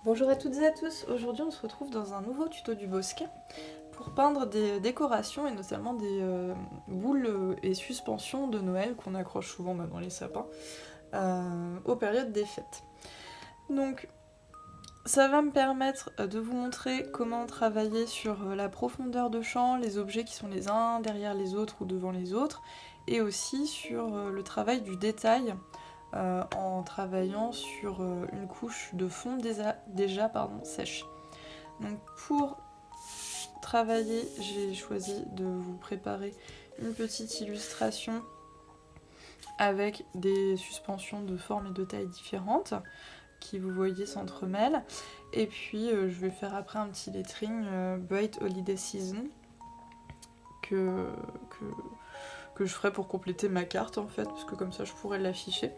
Bonjour à toutes et à tous, aujourd'hui on se retrouve dans un nouveau tuto du Bosquet pour peindre des décorations et notamment des boules et suspensions de Noël qu'on accroche souvent dans les sapins aux périodes des fêtes. Donc ça va me permettre de vous montrer comment travailler sur la profondeur de champ, les objets qui sont les uns derrière les autres ou devant les autres, et aussi sur le travail du détail en travaillant sur une couche de fond déjà sèche. Donc pour travailler, j'ai choisi de vous préparer une petite illustration avec des suspensions de formes et de tailles différentes qui, vous voyez, s'entremêlent. Et puis je vais faire après un petit lettering Bright Holiday Season que je ferai pour compléter ma carte en fait, parce que comme ça je pourrais l'afficher.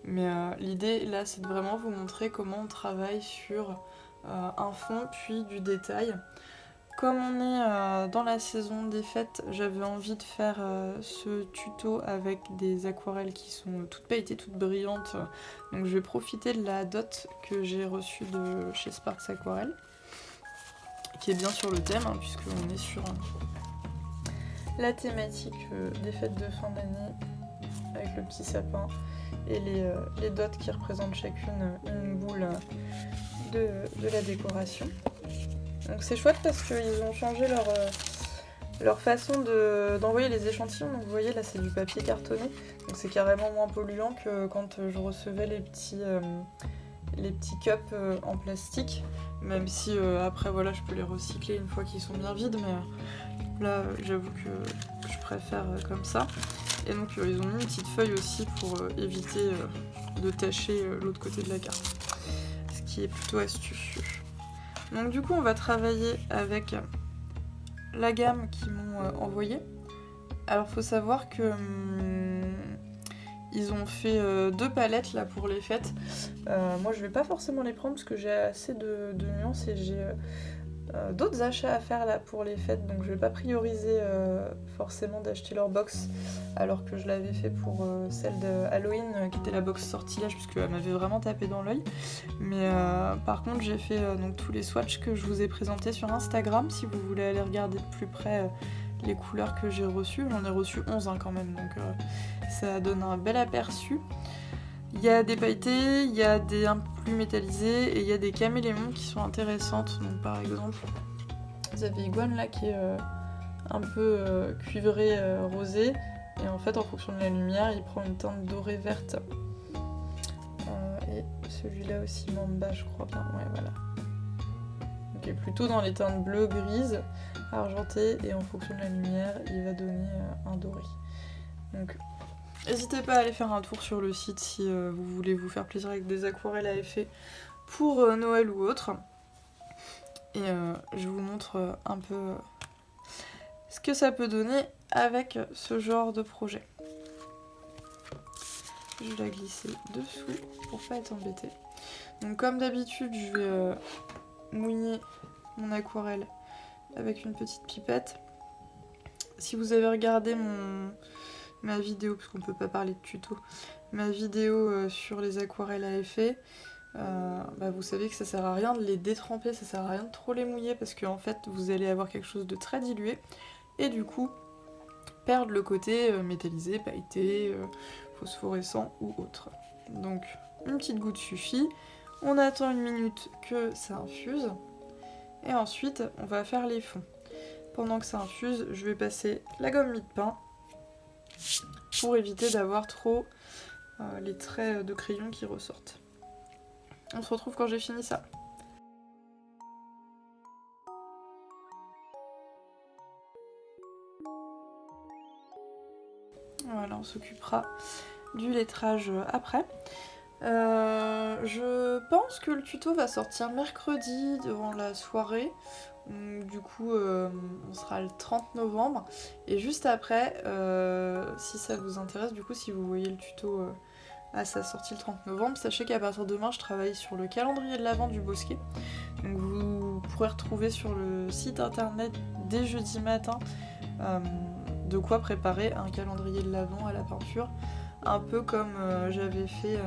Mais l'idée là c'est de vraiment vous montrer comment on travaille sur un fond puis du détail. Comme on est dans la saison des fêtes, j'avais envie de faire ce tuto avec des aquarelles qui sont toutes pailletées, toutes brillantes. Donc je vais profiter de la dot que j'ai reçue de chez Sparks Aquarelle, qui est bien sur le thème, puisqu'on est sur la thématique des fêtes de fin d'année, avec le petit sapin et les dots qui représentent chacune une boule de la décoration. Donc c'est chouette parce qu'ils ont changé leur façon d'envoyer les échantillons. Donc vous voyez là c'est du papier cartonné, donc c'est carrément moins polluant que quand je recevais les petits cups en plastique, même si après voilà je peux les recycler une fois qu'ils sont bien vides, mais là j'avoue que je préfère comme ça. Et donc ils ont mis une petite feuille aussi pour éviter de tacher l'autre côté de la carte, ce qui est plutôt astucieux. Donc du coup on va travailler avec la gamme qu'ils m'ont envoyée. Alors faut savoir que ils ont fait 2 palettes là pour les fêtes. Moi je vais pas forcément les prendre parce que j'ai assez de nuances et j'ai d'autres achats à faire là pour les fêtes, donc je vais pas prioriser forcément d'acheter leur box alors que je l'avais fait pour celle de Halloween qui était la box sortilège parce qu'elle m'avait vraiment tapé dans l'œil. Mais par contre j'ai fait donc tous les swatchs que je vous ai présentés sur Instagram si vous voulez aller regarder de plus près les couleurs que j'ai reçues. J'en ai reçu 11 quand même, donc ça donne un bel aperçu. Il y a des pailletés, il y a des un peu plus métallisés et il y a des caméléons qui sont intéressantes. Donc par exemple, vous avez Iguane là qui est un peu cuivré rosé, et en fait en fonction de la lumière il prend une teinte dorée verte. Et celui-là aussi Mamba je crois bien, ouais voilà. Donc il est plutôt dans les teintes bleues, grises, argentées, et en fonction de la lumière il va donner un doré. Donc n'hésitez pas à aller faire un tour sur le site si vous voulez vous faire plaisir avec des aquarelles à effet pour Noël ou autre. Et je vous montre un peu ce que ça peut donner avec ce genre de projet. Je vais la glisser dessous pour pas être embêtée. Donc comme d'habitude, je vais mouiller mon aquarelle avec une petite pipette. Si vous avez regardé ma vidéo, parce qu'on peut pas parler de tuto, ma vidéo sur les aquarelles à effet, vous savez que ça sert à rien de les détremper, ça sert à rien de trop les mouiller parce qu'en fait vous allez avoir quelque chose de très dilué et du coup perdre le côté métallisé, pailleté, phosphorescent ou autre. Donc une petite goutte suffit, on attend 1 minute que ça infuse et ensuite on va faire les fonds. Pendant que ça infuse, je vais passer la gomme mie-de-pain pour éviter d'avoir trop les traits de crayon qui ressortent. On se retrouve quand j'ai fini ça. Voilà, on s'occupera du lettrage après. Je pense que le tuto va sortir mercredi devant la soirée. Du coup, on sera le 30 novembre. Et juste après, si ça vous intéresse, du coup, si vous voyez le tuto à sa sortie le 30 novembre, sachez qu'à partir de demain, je travaille sur le calendrier de l'Avent du Bosquet. Donc vous pourrez retrouver sur le site internet dès jeudi matin de quoi préparer un calendrier de l'Avent à la peinture. Un peu comme j'avais fait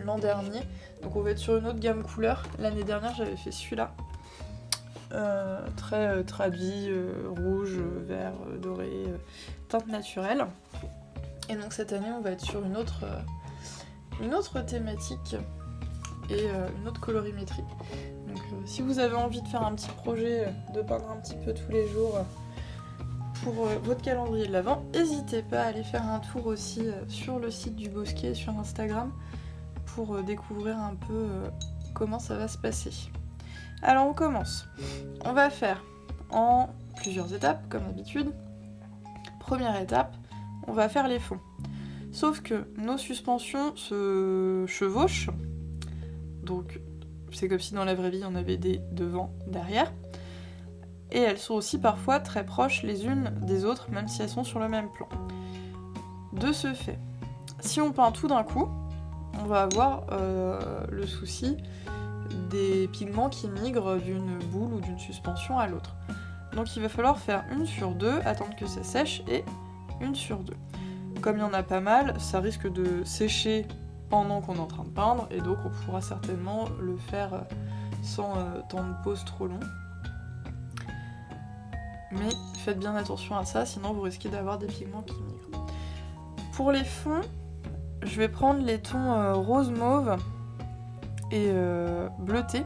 l'an dernier. Donc on va être sur une autre gamme couleur. L'année dernière j'avais fait celui-là. Très traduit, rouge, vert, doré, teinte naturelle. Et donc cette année on va être sur une autre thématique et une autre colorimétrie. Donc si vous avez envie de faire un petit projet, de peindre un petit peu tous les jours pour votre calendrier de l'Avent, n'hésitez pas à aller faire un tour aussi sur le site du Bosquet, sur Instagram, pour découvrir un peu comment ça va se passer. Alors on commence. On va faire en plusieurs étapes, comme d'habitude. Première étape, on va faire les fonds. Sauf que nos suspensions se chevauchent. Donc c'est comme si dans la vraie vie on avait des devant, derrière. Et elles sont aussi parfois très proches les unes des autres, même si elles sont sur le même plan. De ce fait, si on peint tout d'un coup, on va avoir le souci des pigments qui migrent d'une boule ou d'une suspension à l'autre. Donc il va falloir faire une sur deux, attendre que ça sèche, et une sur deux. Comme il y en a pas mal, ça risque de sécher pendant qu'on est en train de peindre, et donc on pourra certainement le faire sans temps de pause trop long. Mais faites bien attention à ça, sinon vous risquez d'avoir des pigments qui migrent. Pour les fonds, je vais prendre les tons rose mauve et bleuté.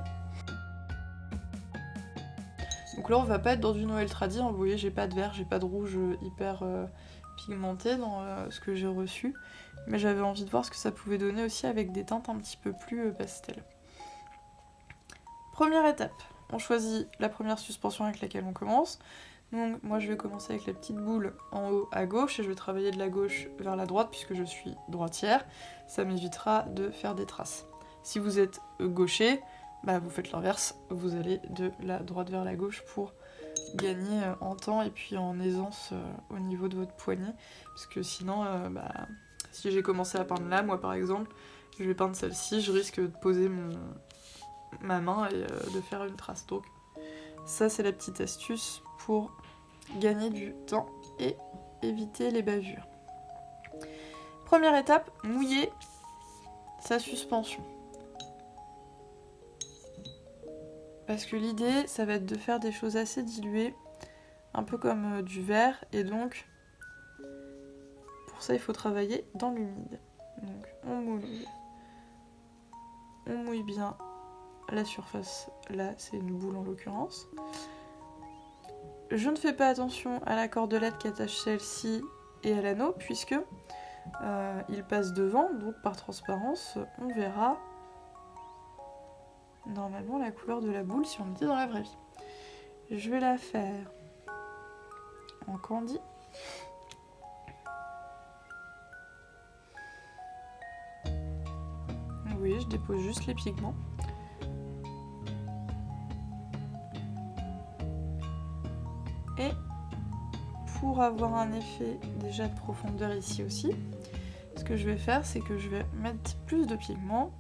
Donc là on va pas être dans du Noël tradi, hein. Vous voyez j'ai pas de vert, j'ai pas de rouge hyper pigmenté dans ce que j'ai reçu, mais j'avais envie de voir ce que ça pouvait donner aussi avec des teintes un petit peu plus pastel. Première étape, on choisit la première suspension avec laquelle on commence. Donc moi je vais commencer avec la petite boule en haut à gauche et je vais travailler de la gauche vers la droite puisque je suis droitière. Ça m'évitera de faire des traces. Si vous êtes gaucher, vous faites l'inverse, vous allez de la droite vers la gauche pour gagner en temps et puis en aisance au niveau de votre poignet. Parce que sinon, si j'ai commencé à peindre là, moi par exemple, je vais peindre celle-ci, je risque de poser ma main et de faire une trace. Donc ça c'est la petite astuce pour gagner du temps et éviter les bavures. Première étape, mouiller sa suspension. Parce que l'idée, ça va être de faire des choses assez diluées, un peu comme du verre, et donc pour ça il faut travailler dans l'humide. Donc on mouille bien la surface, là c'est une boule en l'occurrence. Je ne fais pas attention à la cordelette qui attache celle-ci et à l'anneau, puisque il passe devant, donc par transparence, on verra normalement la couleur de la boule si on était dans la vraie vie. Je vais la faire en candy. Oui, je dépose juste les pigments. Et pour avoir un effet déjà de profondeur ici aussi, ce que je vais faire, c'est que je vais mettre plus de pigments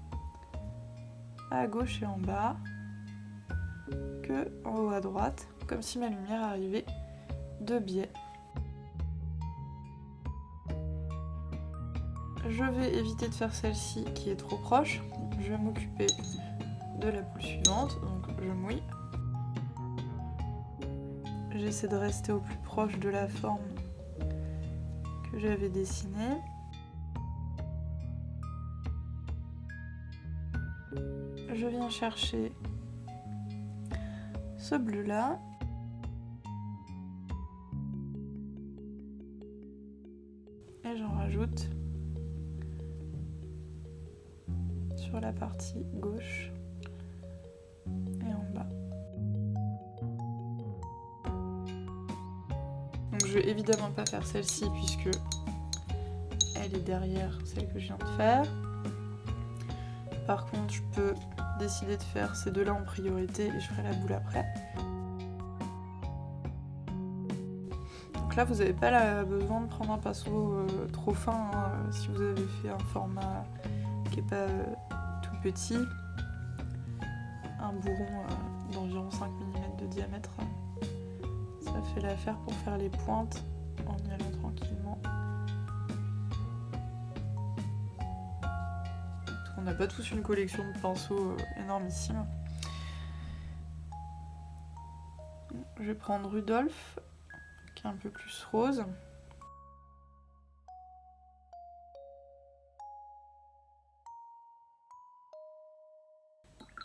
à gauche et en bas que en haut à droite, comme si ma lumière arrivait de biais. Je vais éviter de faire celle-ci qui est trop proche. Je vais m'occuper de la boule suivante, donc je mouille. J'essaie de rester au plus proche de la forme que j'avais dessinée. Je viens chercher ce bleu là. Et j'en rajoute sur la partie gauche et en bas. Donc je vais évidemment pas faire celle-ci puisque elle est derrière celle que je viens de faire. Par contre, je peux décider de faire ces deux-là en priorité et je ferai la boule après. Donc là, vous n'avez pas besoin de prendre un pinceau trop fin hein, si vous avez fait un format qui n'est pas tout petit. Un bourron d'environ 5 mm de diamètre, ça fait l'affaire pour faire les pointes en y allant tranquillement. qu'on n'a pas tous une collection de pinceaux énormissime. Je vais prendre Rudolph, qui est un peu plus rose.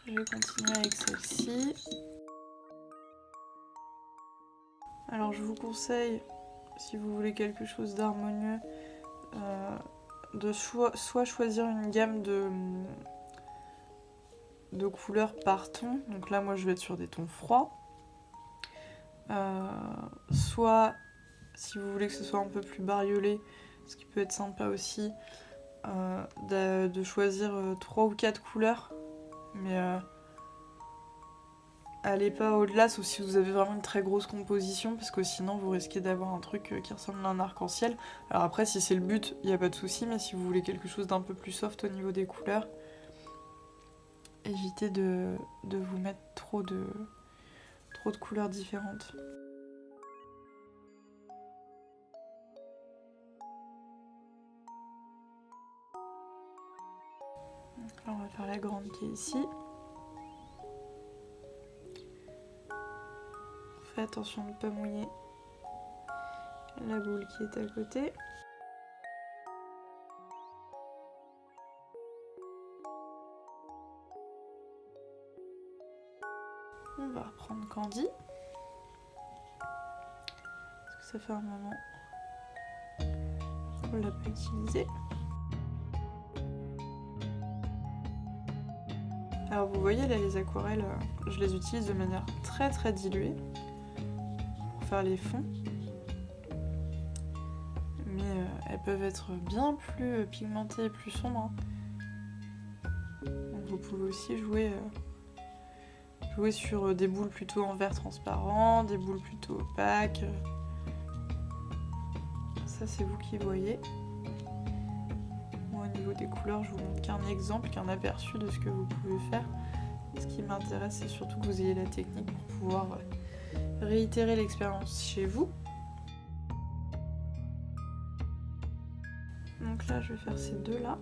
Je vais continuer avec celle-ci. Alors je vous conseille, si vous voulez quelque chose d'harmonieux, de soit choisir une gamme de couleurs par ton. Donc là, moi, je vais être sur des tons froids. Soit, si vous voulez que ce soit un peu plus bariolé, ce qui peut être sympa aussi, de choisir 3 ou 4 couleurs. Mais allez pas au-delà, sauf si vous avez vraiment une très grosse composition, parce que sinon vous risquez d'avoir un truc qui ressemble à un arc-en-ciel. Alors après, si c'est le but, il n'y a pas de souci, mais si vous voulez quelque chose d'un peu plus soft au niveau des couleurs, évitez de vous mettre trop de couleurs différentes. Donc là, on va faire la grande qui est ici. Fais attention de ne pas mouiller la boule qui est à côté. On va reprendre Candy. Parce que ça fait un moment qu'on ne l'a pas utilisé. Alors vous voyez là, les aquarelles, je les utilise de manière très très diluée pour faire les fonds. Mais elles peuvent être bien plus pigmentées et plus sombres. Donc vous pouvez aussi jouer sur des boules plutôt en vert transparent, des boules plutôt opaques. Ça c'est vous qui voyez. Moi au niveau des couleurs, je vous montre qu'un exemple, qu'un aperçu de ce que vous pouvez faire. Et ce qui m'intéresse, c'est surtout que vous ayez la technique pour pouvoir réitérer l'expérience chez vous. Donc là, je vais faire ces deux-là.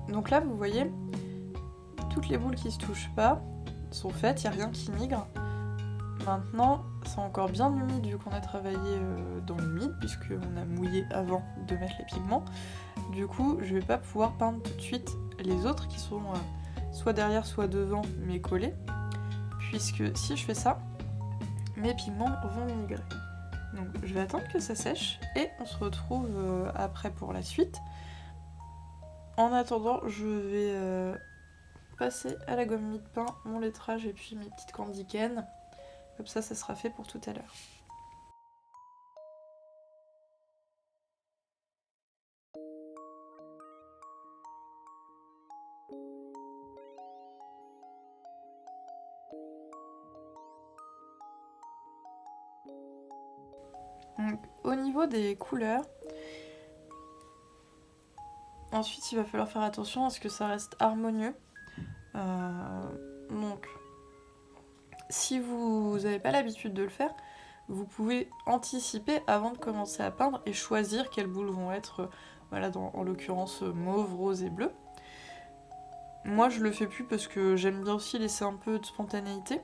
Donc là, vous voyez, toutes les boules qui se touchent pas sont faites, il n'y a rien qui migre. Maintenant, c'est encore bien humide vu qu'on a travaillé dans l'humide, puisqu'on a mouillé avant de mettre les pigments. Du coup, je vais pas pouvoir peindre tout de suite les autres qui sont soit derrière, soit devant, mais collés. Puisque si je fais ça, mes pigments vont migrer. Donc je vais attendre que ça sèche et on se retrouve après pour la suite. En attendant, je vais passer à la gomme mie-de-pain, mon lettrage et puis mes petites candy cane. Comme ça sera fait pour tout à l'heure. Donc, au niveau des couleurs, ensuite il va falloir faire attention à ce que ça reste harmonieux. Donc, si vous n'avez pas l'habitude de le faire, vous pouvez anticiper avant de commencer à peindre et choisir quelles boules vont être, voilà, en l'occurrence mauve, rose et bleu. Moi je le fais plus parce que j'aime bien aussi laisser un peu de spontanéité.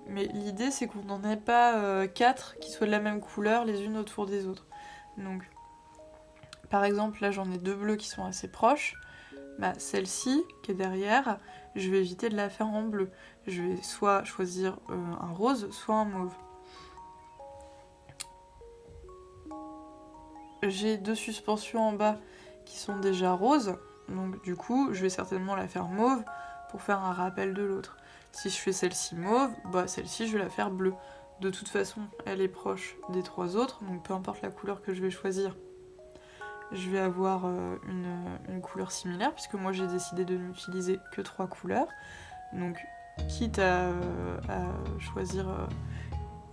Mais l'idée c'est qu'on n'en ait pas 4 qui soient de la même couleur les unes autour des autres. Donc par exemple là j'en ai 2 bleus qui sont assez proches. Bah, celle-ci qui est derrière, je vais éviter de la faire en bleu. Je vais soit choisir un rose, soit un mauve. J'ai 2 suspensions en bas qui sont déjà roses, donc du coup je vais certainement la faire mauve pour faire un rappel de l'autre. Si je fais celle-ci mauve, bah celle-ci je vais la faire bleue. De toute façon elle est proche des 3 autres, donc peu importe la couleur que je vais choisir, je vais avoir une couleur similaire, puisque moi j'ai décidé de n'utiliser que 3 couleurs. Donc quitte à choisir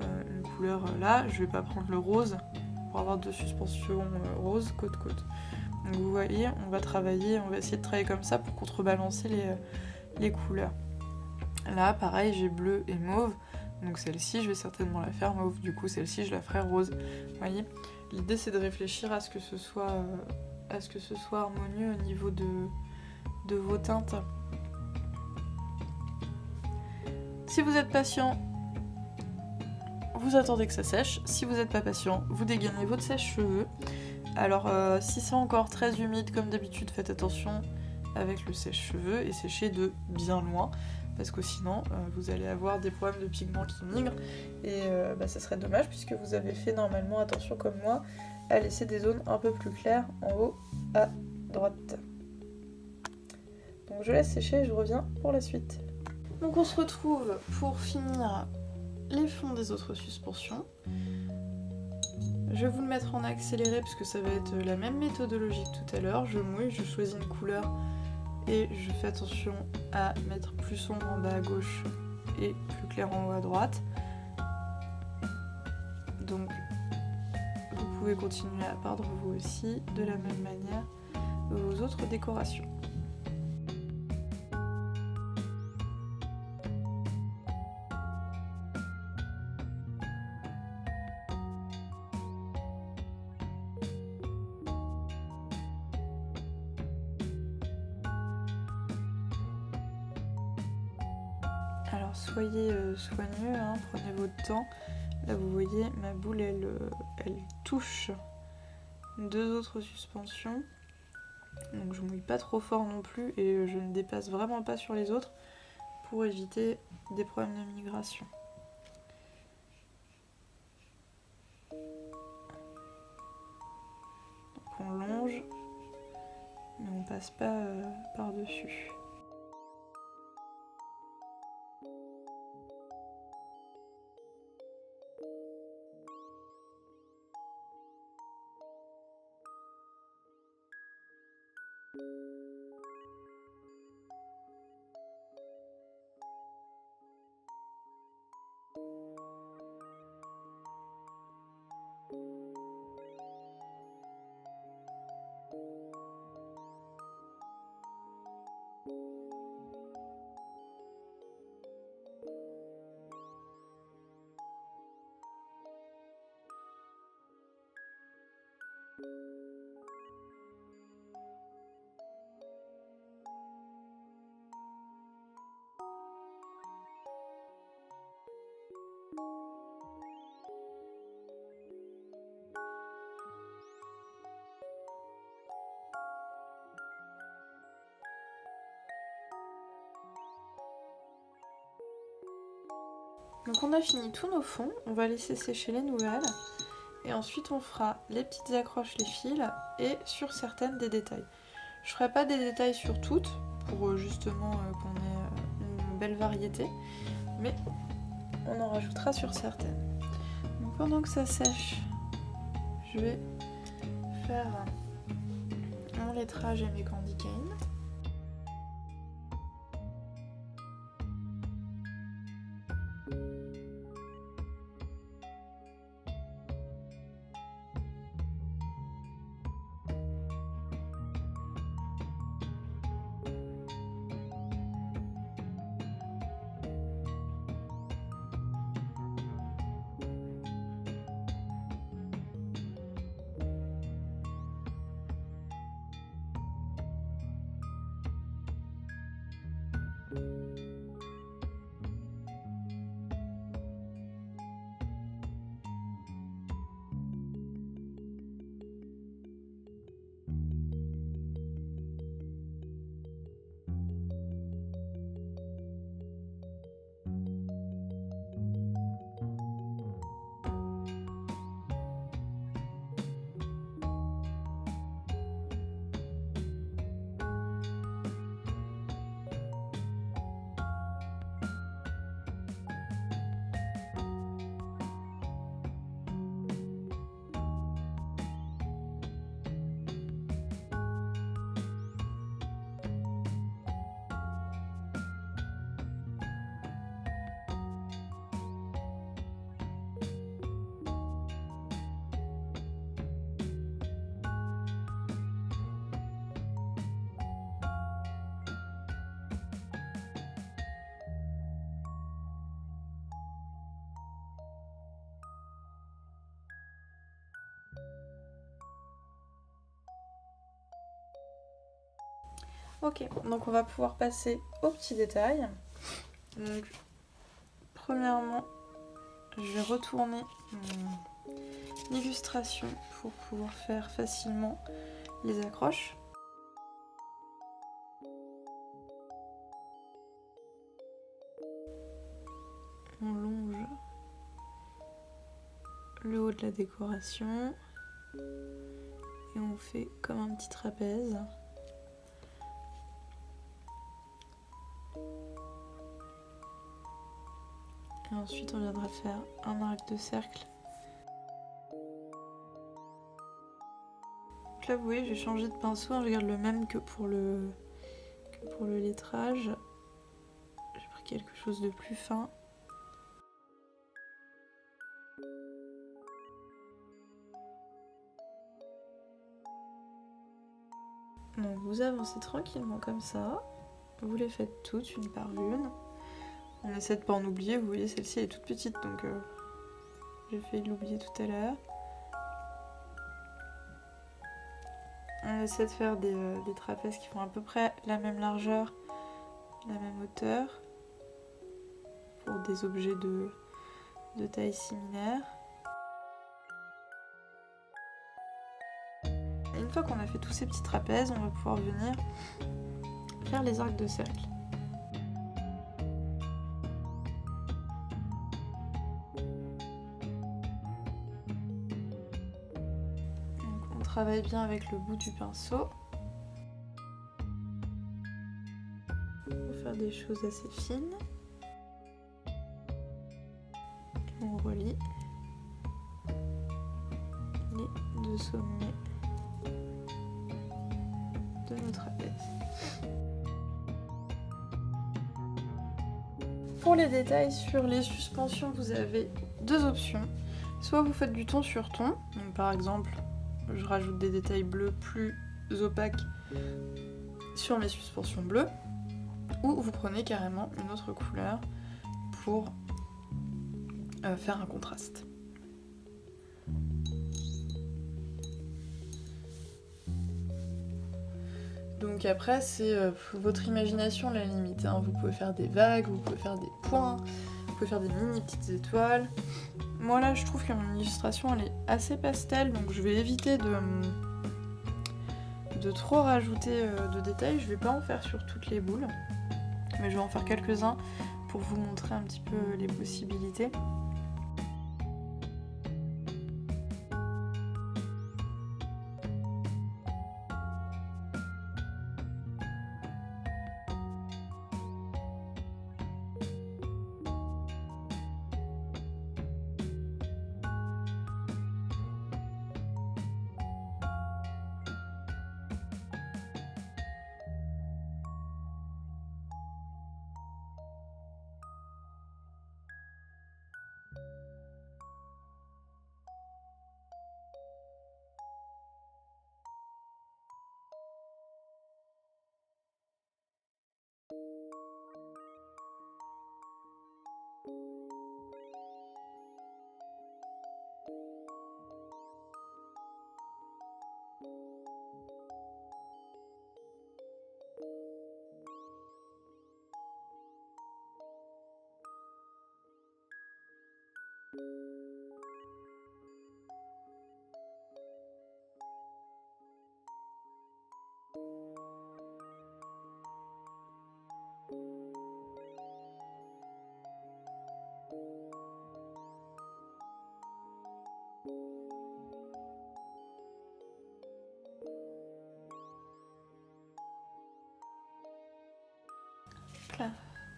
une couleur là, je vais pas prendre le rose pour avoir 2 suspensions roses côte-côte. Donc vous voyez, on va essayer de travailler comme ça pour contrebalancer les couleurs. Là, pareil, j'ai bleu et mauve, donc celle-ci, je vais certainement la faire mauve, du coup celle-ci, je la ferai rose. Vous voyez, l'idée c'est de réfléchir à ce que ce soit harmonieux au niveau de vos teintes. Si vous êtes patient, vous attendez que ça sèche. Si vous n'êtes pas patient, vous dégainez votre sèche-cheveux. Alors, si c'est encore très humide comme d'habitude, faites attention avec le sèche-cheveux et séchez de bien loin, parce que sinon, vous allez avoir des problèmes de pigments qui migrent, et ça serait dommage puisque vous avez fait normalement attention comme moi à laisser des zones un peu plus claires en haut à droite. Donc je laisse sécher et je reviens pour la suite. Donc on se retrouve pour finir les fonds des autres suspensions. Je vais vous le mettre en accéléré parce que ça va être la même méthodologie que tout à l'heure. Je mouille, je choisis une couleur et je fais attention à mettre plus sombre en bas à gauche et plus clair en haut à droite. Donc vous pouvez continuer à peindre vous aussi de la même manière vos autres décorations. Alors soyez soigneux, hein, prenez votre temps. Là vous voyez ma boule elle touche 2 autres suspensions. Donc je mouille pas trop fort non plus et je ne dépasse vraiment pas sur les autres pour éviter des problèmes de migration. Donc on longe mais on passe pas par-dessus. Donc on a fini tous nos fonds, on va laisser sécher les nouvelles et ensuite on fera les petites accroches, les fils et sur certaines des détails. Je ferai pas des détails sur toutes pour justement qu'on ait une belle variété, mais on en rajoutera sur certaines. Donc pendant que ça sèche, je vais faire mon lettrage et mes candy canes. Ok, donc on va pouvoir passer aux petits détails. Donc, premièrement, je vais retourner mon illustration pour pouvoir faire facilement les accroches. On longe le haut de la décoration et on fait comme un petit trapèze. Et ensuite on viendra faire un arc de cercle. Donc là vous voyez j'ai changé de pinceau, je garde le même que pour le lettrage. J'ai pris quelque chose de plus fin. Donc vous avancez tranquillement comme ça, vous les faites toutes une par une. On essaie de pas en oublier, vous voyez celle-ci elle est toute petite donc j'ai failli l'oublier tout à l'heure. On essaie de faire des trapèzes qui font à peu près la même largeur, la même hauteur, pour des objets de taille similaire. Et une fois qu'on a fait tous ces petits trapèzes, on va pouvoir venir faire les arcs de cercle. Donc on travaille bien avec le bout du pinceau. Pour faire des choses assez fines. On relie les deux sommets de nos trapèzes. Pour les détails sur les suspensions, vous avez deux options. Soit vous faites du ton sur ton, donc par exemple, je rajoute des détails bleus plus opaques sur mes suspensions bleues, ou vous prenez carrément une autre couleur pour faire un contraste. Donc après, c'est votre imagination la limite. Hein. Vous pouvez faire des vagues, vous pouvez faire des points, vous pouvez faire des mini petites étoiles. Moi là, je trouve que mon illustration, elle est assez pastel, donc je vais éviter de trop rajouter de détails. Je vais pas en faire sur toutes les boules, mais je vais en faire quelques-uns pour vous montrer un petit peu les possibilités.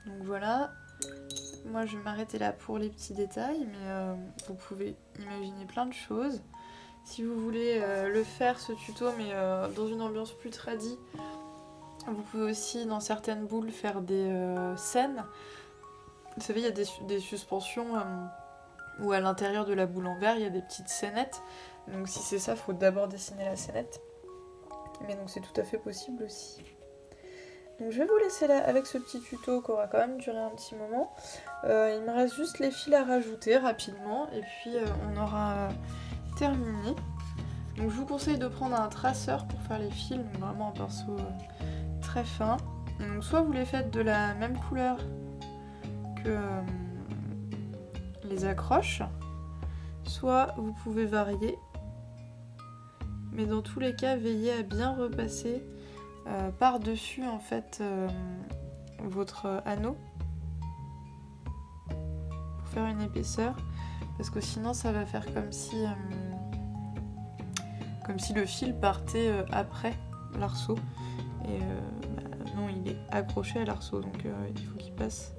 Donc voilà, moi je vais m'arrêter là pour les petits détails, mais vous pouvez imaginer plein de choses. Si vous voulez le faire ce tuto mais dans une ambiance plus tradie, vous pouvez aussi dans certaines boules faire des scènes. Vous savez il y a des suspensions où à l'intérieur de la boule en verre il y a des petites scénettes. Donc si c'est ça, il faut d'abord dessiner la scénette. Mais donc c'est tout à fait possible aussi. Donc je vais vous laisser là avec ce petit tuto qui aura quand même duré un petit moment. Il me reste juste les fils à rajouter rapidement et puis on aura terminé. Donc je vous conseille de prendre un traceur pour faire les fils, donc vraiment un pinceau très fins. Donc soit vous les faites de la même couleur que les accroches, soit vous pouvez varier. Mais dans tous les cas, veillez à bien repasser par-dessus en fait votre anneau pour faire une épaisseur, parce que sinon ça va faire comme si le fil partait après l'arceau. Et non, il est accroché à l'arceau, donc il faut qu'il passe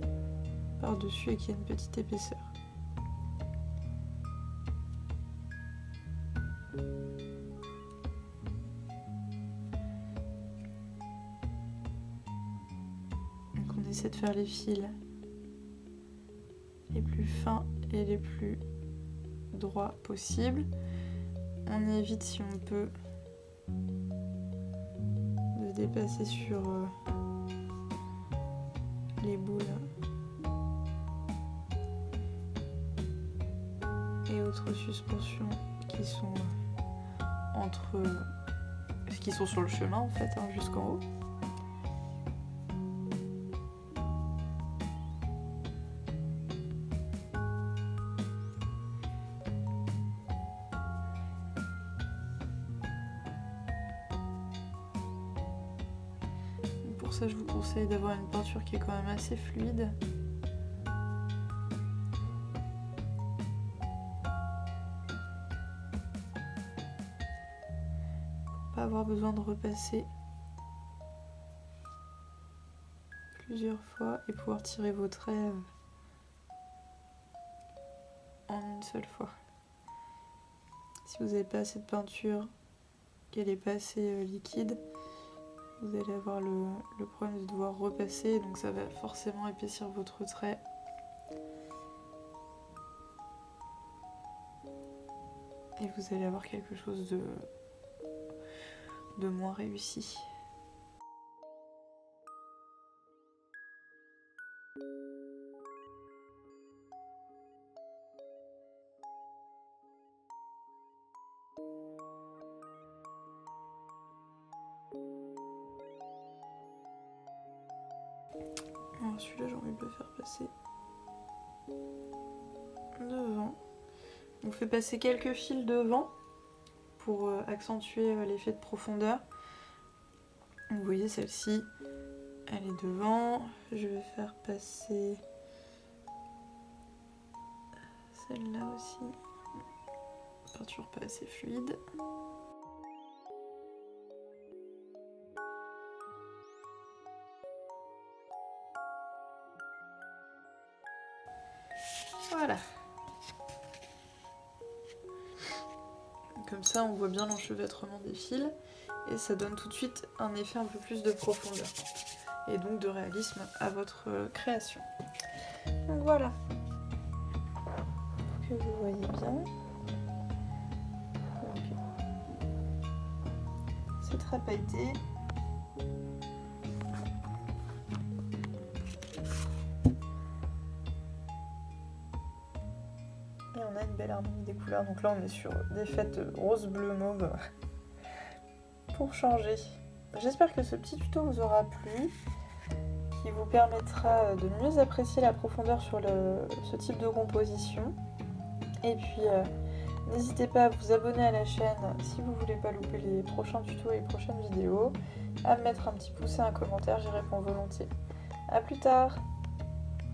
par-dessus et qu'il y ait une petite épaisseur. Donc on essaie de faire les fils les plus fins et les plus droits possibles. On évite, si on peut, de dépasser sur les boules et autres suspensions qui sont qui sont sur le chemin en fait, hein, jusqu'en haut. Pour ça, je vous conseille d'avoir une peinture qui est quand même assez fluide. Pour pas avoir besoin de repasser plusieurs fois et pouvoir tirer vos traits en une seule fois. Si vous n'avez pas assez de peinture, qu'elle n'est pas assez liquide, vous allez avoir le problème de devoir repasser, donc ça va forcément épaissir votre trait. Et vous allez avoir quelque chose de moins réussi. Alors celui-là, j'ai envie de le faire passer devant. On fait passer quelques fils devant pour accentuer l'effet de profondeur. Vous voyez, celle-ci, elle est devant. Je vais faire passer celle-là aussi. Peinture pas assez fluide. Voilà. Comme ça, on voit bien l'enchevêtrement des fils et ça donne tout de suite un effet un peu plus de profondeur et donc de réalisme à votre création. Donc voilà, que vous voyez bien. C'est très pailleté. Et on a une belle harmonie des couleurs. Donc là, on est sur des fêtes rose, bleu, mauve pour changer. J'espère que ce petit tuto vous aura plu, qui vous permettra de mieux apprécier la profondeur sur ce type de composition. Et puis, n'hésitez pas à vous abonner à la chaîne si vous ne voulez pas louper les prochains tutos et les prochaines vidéos, à me mettre un petit pouce et un commentaire, j'y réponds volontiers. A plus tard!